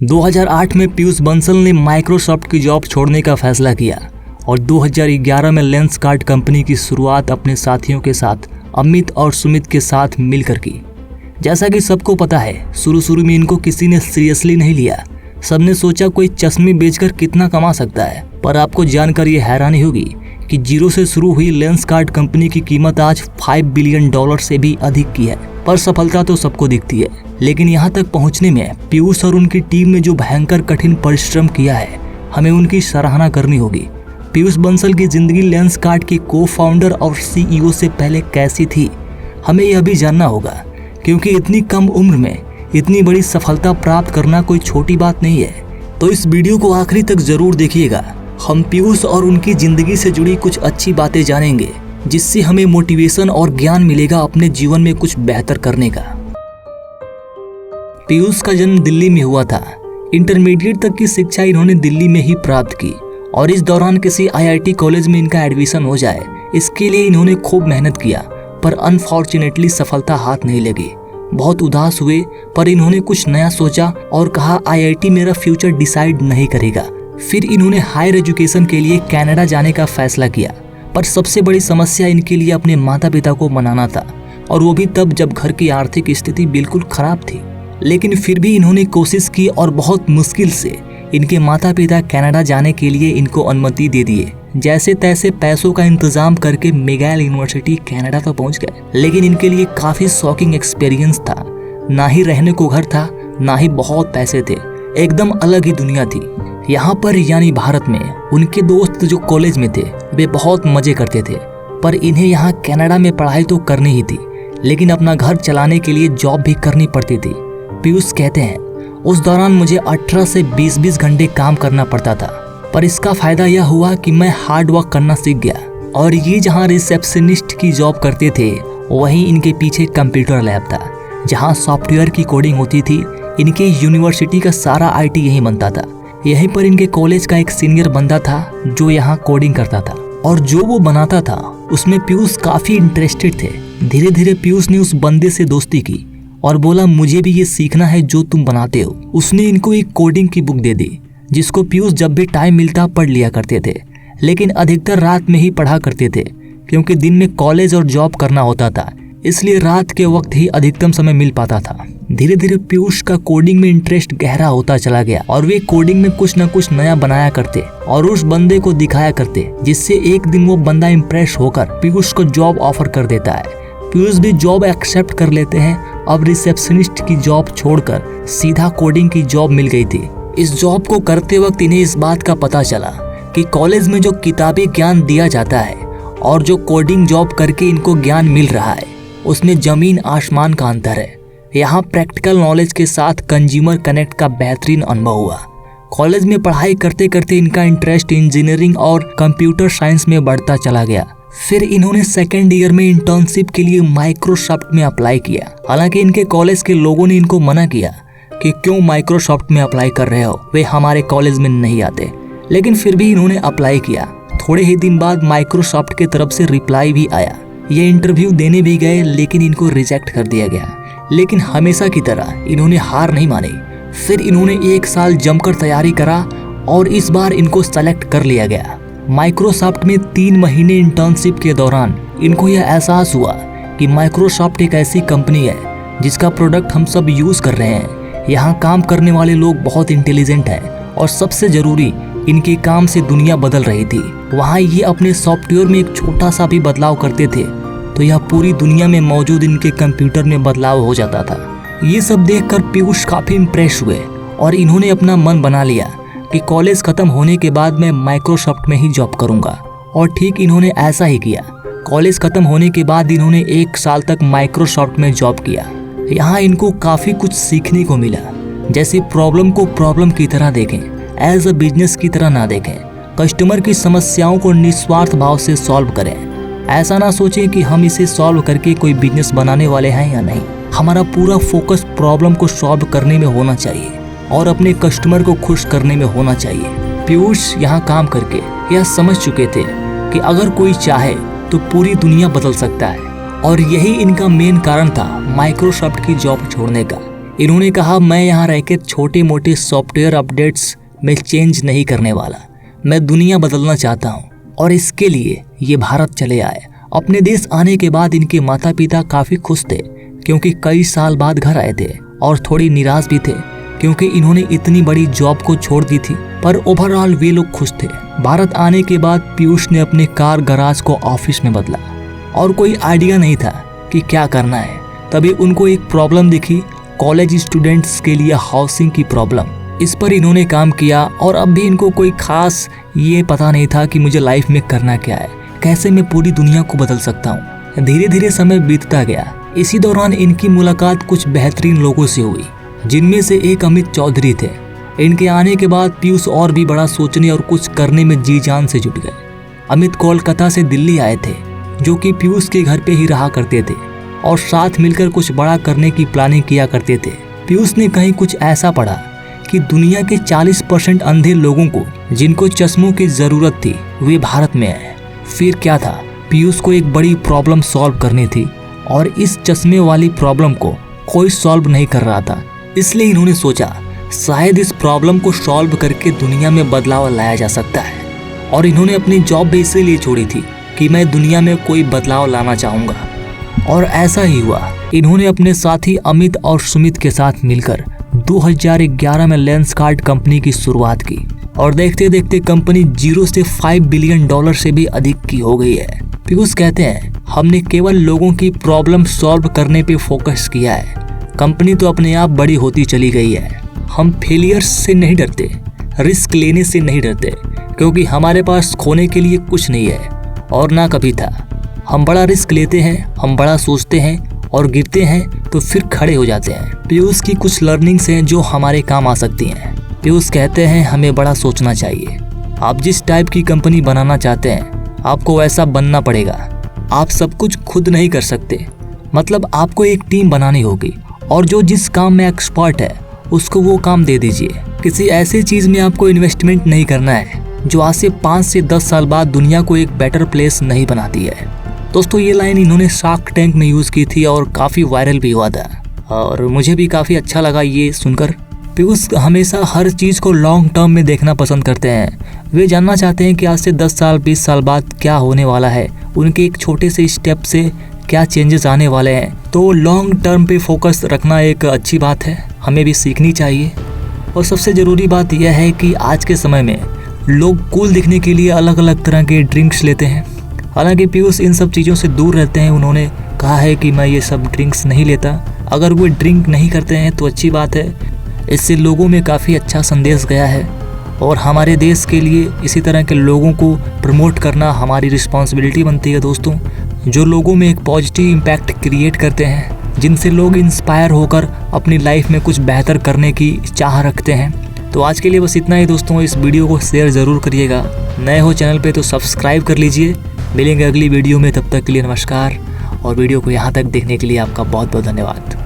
2008 में पीयूष बंसल ने माइक्रोसॉफ्ट की जॉब छोड़ने का फैसला किया और 2011 में लेंसकार्ट कंपनी की शुरुआत अपने साथियों के साथ अमित और सुमित के साथ मिलकर की। जैसा कि सबको पता है, शुरू में इनको किसी ने सीरियसली नहीं लिया। सबने सोचा कोई चश्मे बेचकर कितना कमा सकता है, पर आपको जानकर ये हैरानी होगी कि जीरो से शुरू हुई लेंसकार्ट कंपनी की कीमत आज $5 बिलियन से भी अधिक की है। पर सफलता तो सबको दिखती है, लेकिन यहाँ तक पहुँचने में पीयूष और उनकी टीम ने जो भयंकर कठिन परिश्रम किया है, हमें उनकी सराहना करनी होगी। पीयूष बंसल की जिंदगी लेंसकार्ट के को-फाउंडर और सीईओ से पहले कैसी थी, हमें यह भी जानना होगा, क्योंकि इतनी कम उम्र में इतनी बड़ी सफलता प्राप्त करना कोई छोटी बात नहीं है। तो इस वीडियो को आखिरी तक जरूर देखिएगा। हम पीयूष और उनकी जिंदगी से जुड़ी कुछ अच्छी बातें जानेंगे, जिससे हमें मोटिवेशन और ज्ञान मिलेगा अपने जीवन में कुछ बेहतर करने का। पीयूष का जन्म दिल्ली में हुआ था। इंटरमीडिएट तक की शिक्षा इन्होंने दिल्ली में ही प्राप्त की और इस दौरान किसी आईआईटी कॉलेज में इनका एडमिशन हो जाए, इसके लिए इन्होंने खूब मेहनत किया, पर अनफॉर्चुनेटली सफलता हाथ नहीं लगी। बहुत उदास हुए, पर इन्होंने कुछ नया सोचा और कहा आईआईटी मेरा फ्यूचर डिसाइड नहीं करेगा। फिर इन्होंने हायर एजुकेशन के लिए कनाडा जाने का फैसला किया, पर सबसे बड़ी समस्या इनके लिए अपने माता पिता को मनाना था, और वो भी तब जब घर की आर्थिक स्थिति बिल्कुल खराब थी। लेकिन फिर भी इन्होंने कोशिश की और बहुत मुश्किल से इनके माता पिता कनाडा जाने के लिए इनको अनुमति दे दिए। जैसे तैसे पैसों का इंतजाम करके McGill यूनिवर्सिटी कनाडा तो पहुंच गए, लेकिन इनके लिए काफी शॉकिंग एक्सपीरियंस था। ना ही रहने को घर था, ना ही बहुत पैसे थे, एकदम अलग ही दुनिया थी। यहाँ पर यानी भारत में उनके दोस्त जो कॉलेज में थे वे बहुत मजे करते थे, पर इन्हें यहाँ कनाडा में पढ़ाई तो करनी ही थी, लेकिन अपना घर चलाने के लिए जॉब भी करनी पड़ती थी। पीयूष कहते हैं, उस दौरान मुझे 18 से 20 घंटे काम करना पड़ता था, पर इसका फायदा यह हुआ कि मैं हार्ड वर्क करना सीख गया। और ये जहाँ रिसेप्शनिस्ट की जॉब करते थे, वहीं इनके पीछे कंप्यूटर लैब था, जहाँ सॉफ्टवेयर की कोडिंग होती थी। इनके यूनिवर्सिटी का सारा आईटी यहीं बनता था। यहीं पर इनके कॉलेज का एक सीनियर बंदा था जो यहाँ कोडिंग करता था, और जो वो बनाता था उसमें पीयूष काफी इंटरेस्टेड थे। धीरे धीरे पीयूष ने उस बंदे से दोस्ती की और बोला मुझे भी ये सीखना है जो तुम बनाते हो। उसने इनको एक कोडिंग की बुक दे दी, जिसको पीयूष जब भी टाइम मिलता पढ़ लिया करते थे, लेकिन अधिकतर रात में ही पढ़ा करते थे, क्योंकि दिन में कॉलेज और जॉब करना होता था, इसलिए रात के वक्त ही अधिकतम समय मिल पाता था। धीरे धीरे पीयूष का कोडिंग में इंटरेस्ट गहरा होता चला गया और वे कोडिंग में कुछ न कुछ नया बनाया करते और उस बंदे को दिखाया करते, जिससे एक दिन वो बंदा इम्प्रेस होकर पीयूष को जॉब ऑफर कर देता है। पीयूष भी जॉब एक्सेप्ट कर लेते हैं। अब रिसेप्शनिस्ट की जॉब छोड़कर सीधा कोडिंग की जॉब मिल गई थी। इस जॉब को करते वक्त इन्हें इस बात का पता चला कि कॉलेज में जो किताबी ज्ञान दिया जाता है और जो कोडिंग जॉब करके इनको ज्ञान मिल रहा है, उसमें जमीन आसमान का अंतर है। यहाँ प्रैक्टिकल नॉलेज के साथ कंज्यूमर कनेक्ट का बेहतरीन अनुभव हुआ। कॉलेज में पढ़ाई करते करते इनका इंटरेस्ट इंजीनियरिंग और कंप्यूटर साइंस में बढ़ता चला गया। फिर इन्होंने सेकेंड ईयर में इंटर्नशिप के लिए माइक्रोसॉफ्ट में अप्लाई किया। हालांकि इनके कॉलेज के लोगों ने इनको मना किया कि क्यों माइक्रोसॉफ्ट में अप्लाई कर रहे हो, वे हमारे कॉलेज में नहीं आते, लेकिन फिर भी इन्होंने अप्लाई किया। थोड़े ही दिन बाद माइक्रोसॉफ्ट की तरफ से रिप्लाई भी आया। ये इंटरव्यू देने भी गए, लेकिन इनको रिजेक्ट कर दिया गया। लेकिन हमेशा की तरह इन्होंने हार नहीं मानी। फिर इन्होंने 1 साल जमकर तैयारी करा और इस बार इनको सेलेक्ट कर लिया गया। माइक्रोसॉफ्ट में 3 महीने इंटर्नशिप के दौरान इनको यह एहसास हुआ कि माइक्रोसॉफ्ट एक ऐसी कंपनी है जिसका प्रोडक्ट हम सब यूज कर रहे हैं। यहाँ काम करने वाले लोग बहुत इंटेलिजेंट हैं और सबसे जरूरी, इनके काम से दुनिया बदल रही थी। वहाँ ये अपने सॉफ्टवेयर में एक छोटा सा भी बदलाव करते थे तो यह पूरी दुनिया में मौजूद इनके कंप्यूटर में बदलाव हो जाता था। ये सब देखकर पीयूष काफी इम्प्रेस हुए और इन्होंने अपना मन बना लिया कि कॉलेज खत्म होने के बाद मैं माइक्रोसॉफ्ट में ही जॉब करूंगा। और ठीक इन्होंने ऐसा ही किया। कॉलेज खत्म होने के बाद इन्होंने 1 साल तक माइक्रोसॉफ्ट में जॉब किया। यहाँ इनको काफी कुछ सीखने को मिला, जैसे प्रॉब्लम को प्रॉब्लम की तरह देखें, एज अ बिजनेस की तरह ना देखें, कस्टमर की समस्याओं को निस्वार्थ भाव से सॉल्व करें। ऐसा ना सोचें कि हम इसे सॉल्व करके कोई बिजनेस बनाने वाले हैं या नहीं। हमारा पूरा फोकस प्रॉब्लम को सॉल्व करने में होना चाहिए और अपने कस्टमर को खुश करने में होना चाहिए। पीयूष यहाँ काम करके यह समझ चुके थे कि अगर कोई चाहे तो पूरी दुनिया बदल सकता है, और यही इनका मेन कारण था माइक्रोसॉफ्ट की जॉब छोड़ने का। इन्होंने कहा, मैं यहाँ रहकर छोटे मोटे सॉफ्टवेयर अपडेट्स में चेंज नहीं करने वाला, मैं दुनिया बदलना चाहता हूँ और इसके लिए ये भारत चले आए। अपने देश आने के बाद इनके माता पिता काफ़ी खुश थे क्योंकि कई साल बाद घर आए थे, और थोड़ी निराश भी थे क्योंकि इन्होंने इतनी बड़ी जॉब को छोड़ दी थी, पर ओवरऑल वे लोग खुश थे। भारत आने के बाद पीयूष ने अपने कार गराज को ऑफिस में बदला और कोई आइडिया नहीं था कि क्या करना है। तभी उनको एक प्रॉब्लम दिखी, कॉलेज स्टूडेंट्स के लिए हाउसिंग की प्रॉब्लम। इस पर इन्होंने काम किया और अब भी इनको कोई खास ये पता नहीं था कि मुझे लाइफ में करना क्या है, कैसे मैं पूरी दुनिया को बदल सकता हूँ। धीरे धीरे समय बीतता गया। इसी दौरान इनकी मुलाकात कुछ बेहतरीन लोगों से हुई, जिनमें से एक अमित चौधरी थे। इनके आने के बाद पीयूष और भी बड़ा सोचने और कुछ करने में जी जान से जुट गए। अमित कोलकाता से दिल्ली आए थे, जो कि पीयूष के घर पे ही रहा करते थे और साथ मिलकर कुछ बड़ा करने की प्लानिंग किया करते थे। पीयूष ने कहीं कुछ ऐसा पढ़ा कि दुनिया के 40% अंधे लोगों को जिनको चश्मों की जरूरत थी वे भारत में हैं। फिर क्या था, पीयूष को एक बड़ी प्रॉब्लम सॉल्व करनी थी और इस चश्मे वाली प्रॉब्लम को कोई सॉल्व नहीं कर रहा था। इसलिए इन्होंने सोचा शायद इस प्रॉब्लम को सॉल्व करके दुनिया में बदलाव लाया जा सकता है। और इन्होंने अपनी जॉब भी इसीलिए छोड़ी थी कि मैं दुनिया में कोई बदलाव लाना चाहूँगा, और ऐसा ही हुआ। इन्होंने अपने साथी अमित और सुमित के साथ मिलकर 2011 में लेंसकार्ट कंपनी की शुरुआत की और देखते देखते कंपनी 0 से $5 बिलियन से भी अधिक की हो गई है। पीयूष कहते हैं, हमने केवल लोगों की प्रॉब्लम सॉल्व करने पे फोकस किया है, कंपनी तो अपने आप बड़ी होती चली गई है। हम फेलियर्स से नहीं डरते, रिस्क लेने से नहीं डरते, क्योंकि हमारे पास खोने के लिए कुछ नहीं है और ना कभी था। हम बड़ा रिस्क लेते हैं, हम बड़ा सोचते हैं और गिरते हैं तो फिर खड़े हो जाते हैं। पीयूष की कुछ लर्निंग्स हैं जो हमारे काम आ सकती हैं। पीयूष कहते हैं, हमें बड़ा सोचना चाहिए। आप जिस टाइप की कंपनी बनाना चाहते हैं आपको वैसा बनना पड़ेगा। आप सब कुछ खुद नहीं कर सकते, मतलब आपको एक टीम बनानी होगी और जो जिस काम में एक्सपर्ट है उसको वो काम दे दीजिए। किसी ऐसे चीज़ में आपको इन्वेस्टमेंट नहीं करना है जो आज से 5 से 10 साल बाद दुनिया को एक बेटर प्लेस नहीं बनाती है। दोस्तों, ये लाइन इन्होंने शार्क टैंक में यूज़ की थी और काफ़ी वायरल भी हुआ था और मुझे भी काफ़ी अच्छा लगा ये सुनकर। पीयूष हमेशा हर चीज़ को लॉन्ग टर्म में देखना पसंद करते हैं। वे जानना चाहते हैं कि आज से 10 साल 20 साल बाद क्या होने वाला है, उनके एक छोटे से स्टेप से क्या चेंजेस आने वाले हैं। तो लॉन्ग टर्म पे फोकस रखना एक अच्छी बात है, हमें भी सीखनी चाहिए। और सबसे ज़रूरी बात यह है कि आज के समय में लोग कूल दिखने के लिए अलग अलग तरह के ड्रिंक्स लेते हैं। हालांकि पीयूष इन सब चीज़ों से दूर रहते हैं। उन्होंने कहा है कि मैं ये सब ड्रिंक्स नहीं लेता। अगर वो ड्रिंक नहीं करते हैं तो अच्छी बात है, इससे लोगों में काफ़ी अच्छा संदेश गया है और हमारे देश के लिए इसी तरह के लोगों को प्रमोट करना हमारी रिस्पॉन्सिबिलिटी बनती है दोस्तों, जो लोगों में एक पॉजिटिव इम्पैक्ट क्रिएट करते हैं, जिनसे लोग इंस्पायर होकर अपनी लाइफ में कुछ बेहतर करने की चाह रखते हैं। तो आज के लिए बस इतना ही दोस्तों। इस वीडियो को शेयर ज़रूर करिएगा। नए हो चैनल पे तो सब्सक्राइब कर लीजिए। मिलेंगे अगली वीडियो में, तब तक के लिए नमस्कार और वीडियो को यहाँ तक देखने के लिए आपका बहुत बहुत धन्यवाद।